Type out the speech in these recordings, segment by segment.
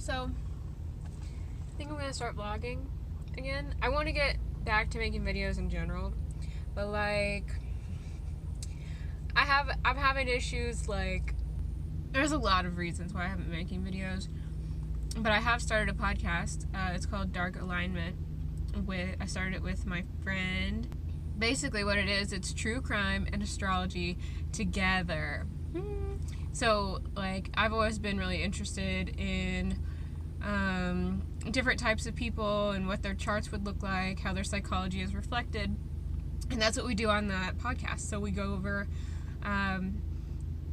So, I think I'm going to start vlogging again. I want to get back to making videos in general, but like, I'm having issues, like, there's a lot of reasons why I haven't been making videos, but I have started a podcast. It's called Dark Alignment. I started it with my friend. Basically what it is, it's true crime and astrology together. So, like, I've always been really interested in different types of people and what their charts would look like, how their psychology is reflected, and that's what we do on that podcast. So we go over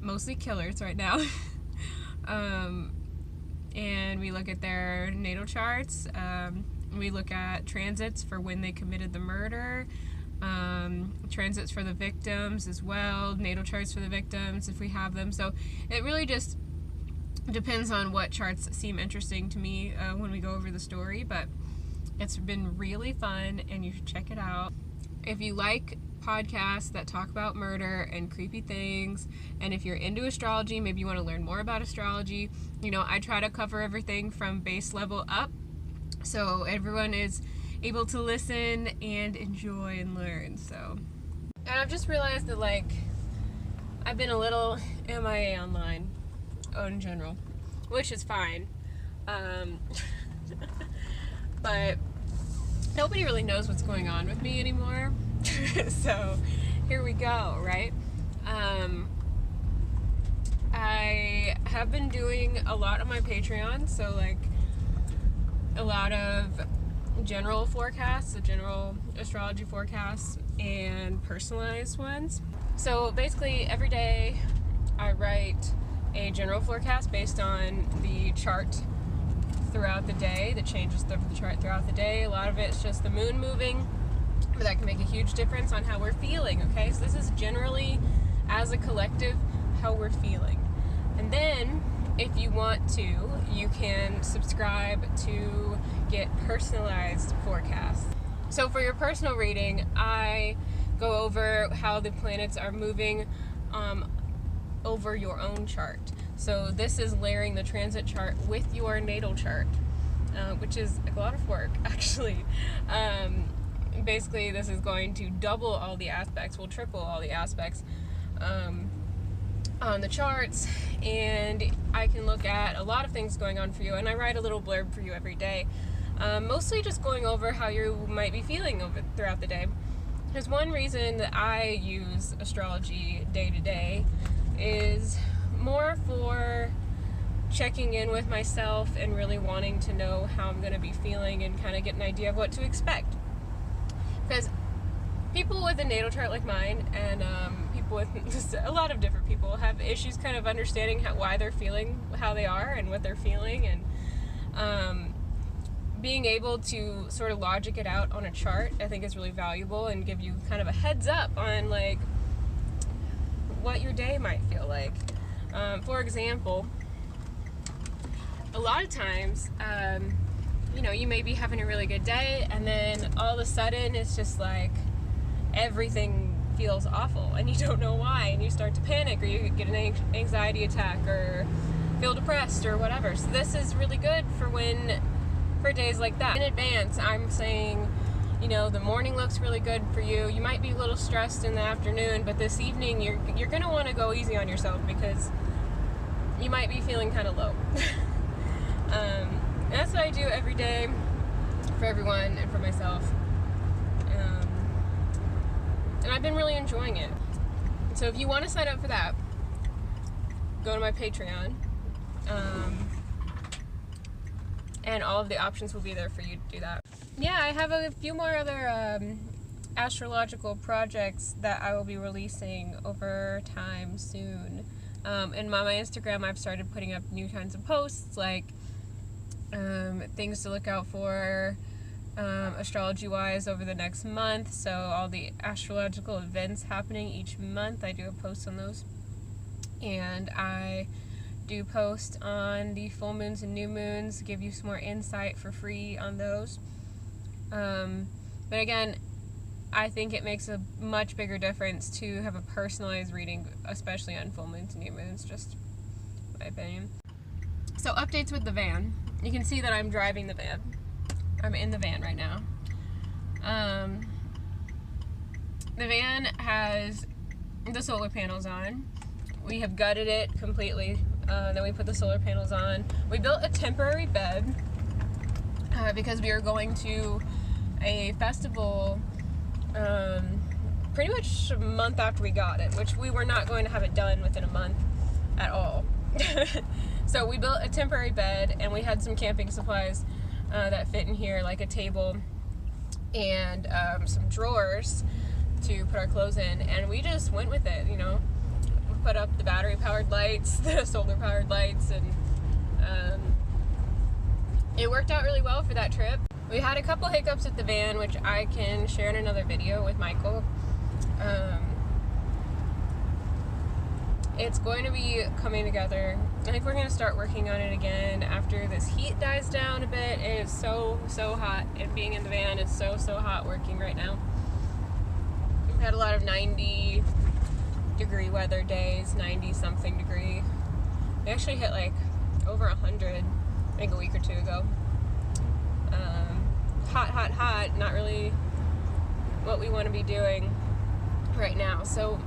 mostly killers right now, and we look at their natal charts. We look at transits for when they committed the murder, transits for the victims as well, natal charts for the victims if we have them. So it really just depends on what charts seem interesting to me when we go over the story, but it's been really fun and you should check it out. If you like podcasts that talk about murder and creepy things, and if you're into astrology, maybe you want to learn more about astrology, you know, I try to cover everything from base level up so everyone is able to listen and enjoy and learn. So, and I've just realized that, like, I've been a little MIA online in general, which is fine, but nobody really knows what's going on with me anymore. So here we go, right? I have been doing a lot on my Patreon, so like a lot of general forecasts, the general astrology forecasts, and personalized ones. So basically every day I write a general forecast based on the chart throughout the day, the changes of the chart throughout the day. A lot of it is just the moon moving, but that can make a huge difference on how we're feeling, okay? So this is generally, as a collective, how we're feeling. And then, if you want to, you can subscribe to get personalized forecasts. So for your personal reading, I go over how the planets are moving over your own chart. So this is layering the transit chart with your natal chart, which is a lot of work, actually. Basically, this is going to double all the aspects, will triple all the aspects on the charts, and I can look at a lot of things going on for you, and I write a little blurb for you every day, mostly just going over how you might be feeling throughout the day. There's one reason that I use astrology day to day is more for checking in with myself and really wanting to know how I'm going to be feeling and kind of get an idea of what to expect. Because people with a natal chart like mine, and people with just a lot of different people, have issues kind of understanding why they're feeling how they are and what they're feeling, and being able to sort of logic it out on a chart, I think is really valuable and give you kind of a heads up on like what your day might feel like. For example, a lot of times, you know, you may be having a really good day, and then all of a sudden it's just like everything feels awful and you don't know why, and you start to panic, or you get an anxiety attack or feel depressed or whatever. So this is really good for days like that. In advance, I'm saying, you know, the morning looks really good for you. You might be a little stressed in the afternoon, but this evening you're going to want to go easy on yourself because you might be feeling kind of low. And that's what I do every day for everyone and for myself. And I've been really enjoying it. So if you want to sign up for that, go to my Patreon. And all of the options will be there for you to do that. Yeah, I have a few more other astrological projects that I will be releasing over time soon. And on my Instagram, I've started putting up new kinds of posts, like things to look out for astrology-wise over the next month. So all the astrological events happening each month, I do a post on those. And I do post on the full moons and new moons, give you some more insight for free on those. But again, I think it makes a much bigger difference to have a personalized reading, especially on full moons and new moons, just my opinion. So updates with the van. you can see that I'm driving the van. I'm in the van right now. The van has the solar panels on. We have gutted it completely. Then we put the solar panels on. We built a temporary bed because we were going to a festival pretty much a month after we got it, which we were not going to have it done within a month at all. So we built a temporary bed, and we had some camping supplies that fit in here, like a table and some drawers to put our clothes in, and we just went with it, you know. We put up the battery powered lights, the solar powered lights, and it worked out really well for that trip. We had a couple hiccups at the van, which I can share in another video with Michael. It's going to be coming together. I think we're going to start working on it again after this heat dies down a bit. It is so hot, and being in the van is so hot working right now. We've had a lot of 90 degree weather days, 90 something degree. We actually hit like over 100 I think a week or two ago. Hot, not really what we want to be doing right now. So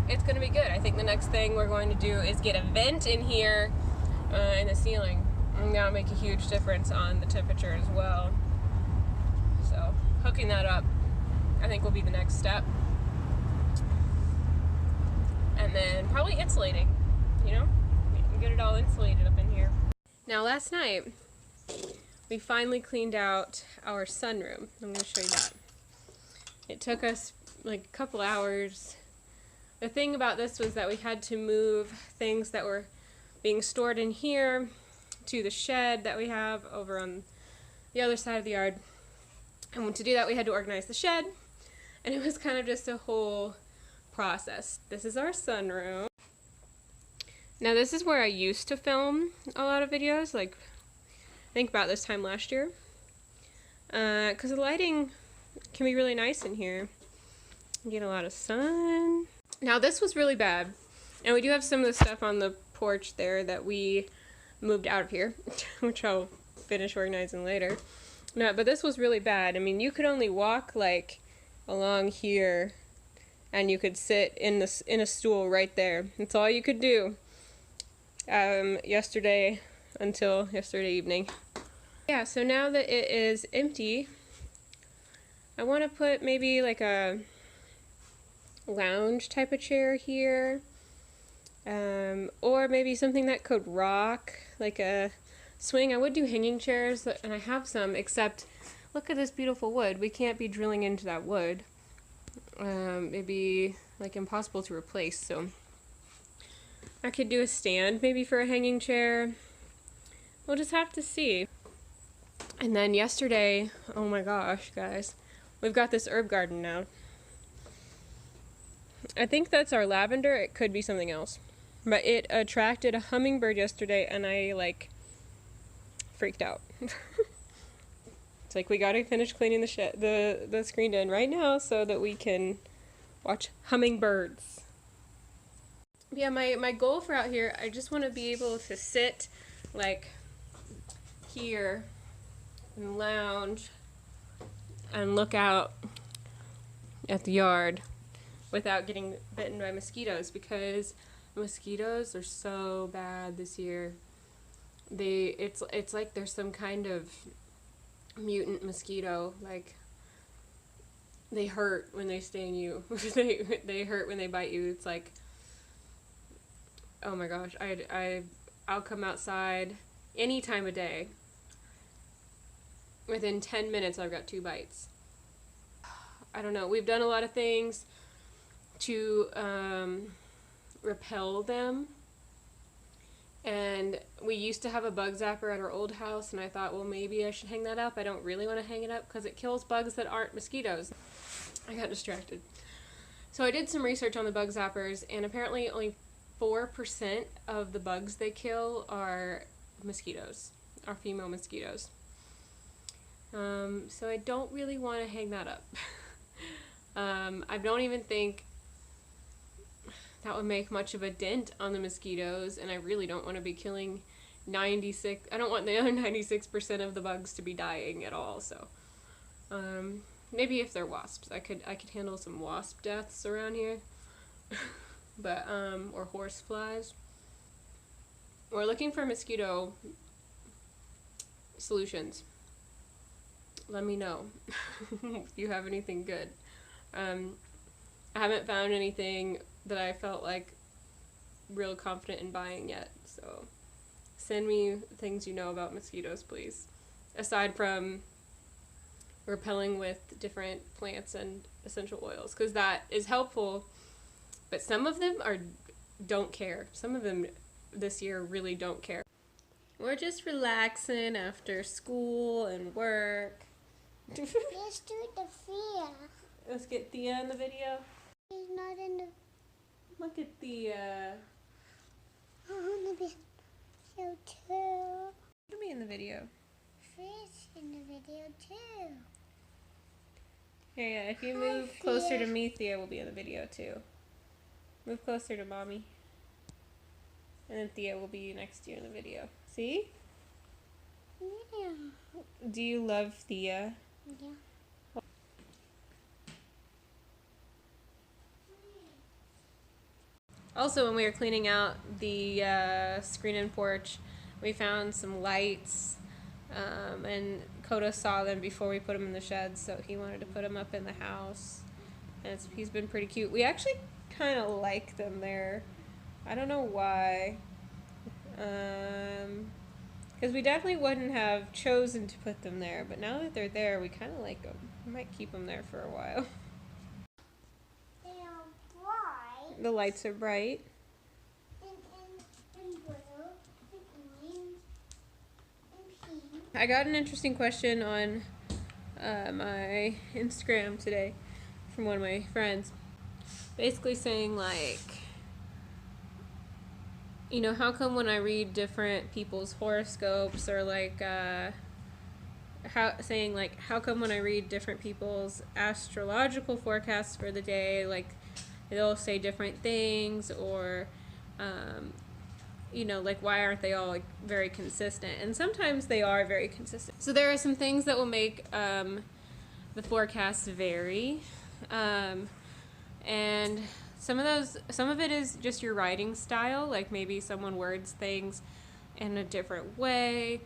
it's going to be good. I think the next thing we're going to do is get a vent in here in the ceiling, and that'll make a huge difference on the temperature as well. So hooking that up, I think, will be the next step. And then probably insulating, you know, we can get it all insulated up in here. Now last night we finally cleaned out our sunroom. I'm going to show you that. It took us like a couple hours. The thing about this was that we had to move things that were being stored in here to the shed that we have over on the other side of the yard. And to do that, we had to organize the shed, and it was kind of just a whole process. This is our sunroom. Now this is where I used to film a lot of videos, like I think about this time last year, because the lighting can be really nice in here. You get a lot of sun. Now this was really bad, and we do have some of the stuff on the porch there that we moved out of here, which I'll finish organizing later. No, but this was really bad. I mean, you could only walk like along here, and you could sit in a stool right there. That's all you could do. Yesterday until yesterday evening. Yeah, so now that it is empty, I want to put maybe like a lounge type of chair here, or maybe something that could rock, like a swing. I would do hanging chairs, and I have some, except look at this beautiful wood. We can't be drilling into that wood. It'd be like impossible to replace, so I could do a stand maybe for a hanging chair. We'll just have to see. And then yesterday, oh my gosh, guys, we've got this herb garden now. I think that's our lavender. It could be something else. But it attracted a hummingbird yesterday, and I, like, freaked out. It's like, we gotta finish cleaning the screen in right now so that we can watch hummingbirds. Yeah, my goal for out here, I just want to be able to sit, like, here and lounge and look out at the yard without getting bitten by mosquitoes, because mosquitoes are so bad this year. It's like there's some kind of mutant mosquito. Like, they hurt when they sting you. they hurt when they bite you. It's like, oh my gosh, I'll come outside any time of day. Within 10 minutes, I've got 2 bites. I don't know. We've done a lot of things to repel them. And we used to have a bug zapper at our old house, and I thought, well, maybe I should hang that up. I don't really want to hang it up because it kills bugs that aren't mosquitoes. I got distracted. So I did some research on the bug zappers, and apparently only 4% of the bugs they kill are mosquitoes, are female mosquitoes. So I don't really want to hang that up. I don't even think that would make much of a dent on the mosquitoes, and I really don't want to be killing 96, I don't want the other 96% of the bugs to be dying at all, so maybe if they're wasps, I could handle some wasp deaths around here. But or horse flies. We're looking for mosquito solutions. Let me know if you have anything good. I haven't found anything that I felt like real confident in buying yet, so send me things you know about mosquitoes, please. Aside from repelling with different plants and essential oils, because that is helpful, but some of them don't care. Some of them this year really don't care. We're just relaxing after school and work. Let's do the Thea. Let's get Thea in the video. He's not in the... Look at Thea. I want to be so too. You'll be in the video. Fish in the video too. Yeah, if you move closer to me, Thea will be in the video too. Move closer to mommy. And then Thea will be next to you in the video. See? Yeah. Do you love Thea? Yeah. Also, when we were cleaning out the screen and porch, we found some lights, and Koda saw them before we put them in the shed, so he wanted to put them up in the house. And he's been pretty cute. We actually kind of like them there. I don't know why. Because we definitely wouldn't have chosen to put them there, but now that they're there, we kind of like them. We might keep them there for a while. They are bright. The lights are bright. And blue, and green, and pink. I got an interesting question on my Instagram today from one of my friends. Basically saying like, you know, how come when I read different people's horoscopes, or like how come when I read different people's astrological forecasts for the day, like they'll say different things, or you know, like why aren't they all like very consistent? And sometimes they are very consistent. So there are some things that will make the forecasts vary, and some of it is just your writing style, like maybe someone words things in a different way.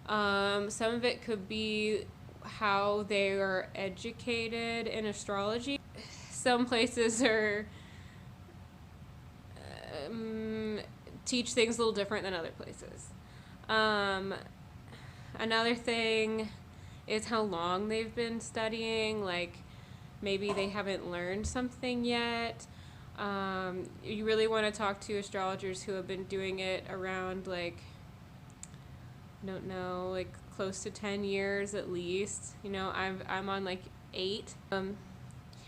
Some of it could be how they are educated in astrology. Some places are teach things a little different than other places. Another thing is how long they've been studying, like maybe they haven't learned something yet. You really want to talk to astrologers who have been doing it around, like, I don't know, like close to 10 years at least. You know, I'm on like 8.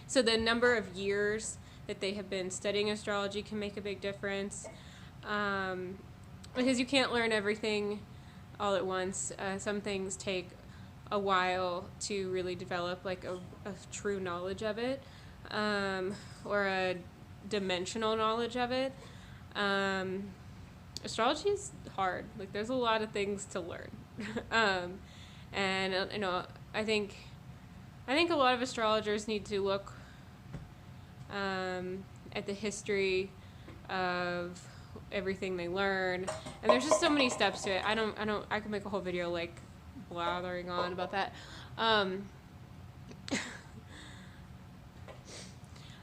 So the number of years that they have been studying astrology can make a big difference, because you can't learn everything all at once. Some things take a while to really develop like a true knowledge of it, or a dimensional knowledge of it. Astrology is hard. Like there's a lot of things to learn. And you know, I think a lot of astrologers need to look at the history of everything they learn, and there's just so many steps to it. I could make a whole video like blathering on about that.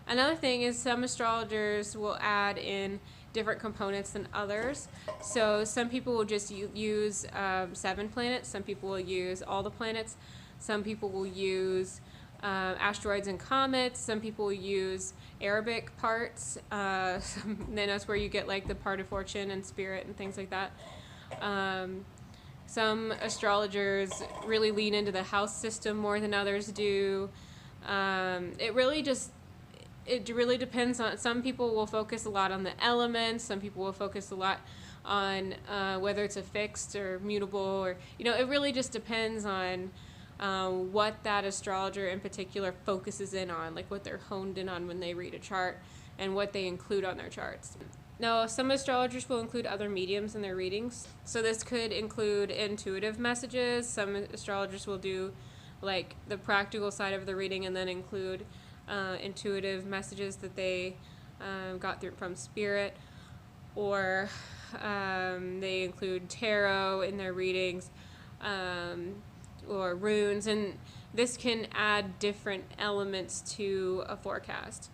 Another thing is some astrologers will add in different components than others. So some people will just use 7 planets. Some people will use all the planets. Some people will use asteroids and comets. Some people will use Arabic parts. Then that's where you get like the part of fortune and spirit and things like that. Some astrologers really lean into the house system more than others do. It really depends on, some people will focus a lot on the elements, some people will focus a lot on whether it's a fixed or mutable, or, you know, it really just depends on what that astrologer in particular focuses in on, like what they're honed in on when they read a chart and what they include on their charts. Now, some astrologers will include other mediums in their readings. So this could include intuitive messages. Some astrologers will do like the practical side of the reading and then include intuitive messages that they got through from spirit, or they include tarot in their readings, or runes, and this can add different elements to a forecast.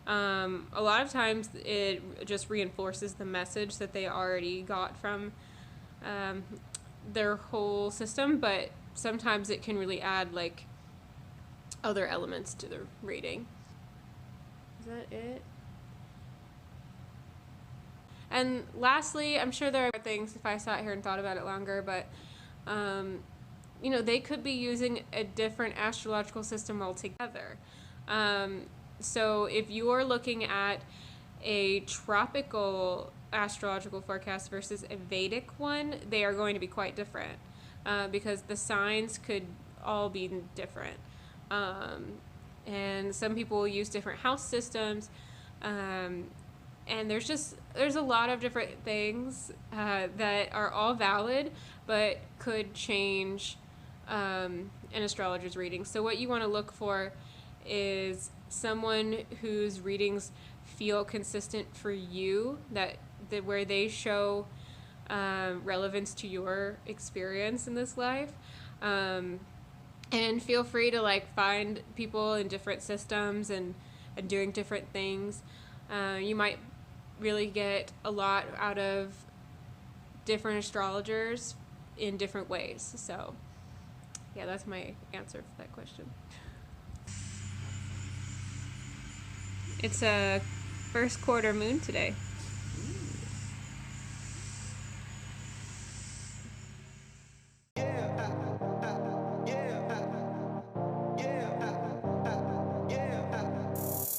A lot of times it just reinforces the message that they already got from their whole system, but sometimes it can really add like other elements to the reading. Is that it? And lastly, I'm sure there are things if I sat here and thought about it longer, but you know, they could be using a different astrological system altogether. So if you're looking at a tropical astrological forecast versus a Vedic one, they are going to be quite different because the signs could all be different. And some people will use different house systems. And there's a lot of different things that are all valid but could change an astrologer's reading. So what you want to look for is someone whose readings feel consistent for you, that where they show relevance to your experience in this life. And feel free to like find people in different systems and doing different things. You might really get a lot out of different astrologers in different ways. So yeah, that's my answer for that question. It's a first quarter moon today.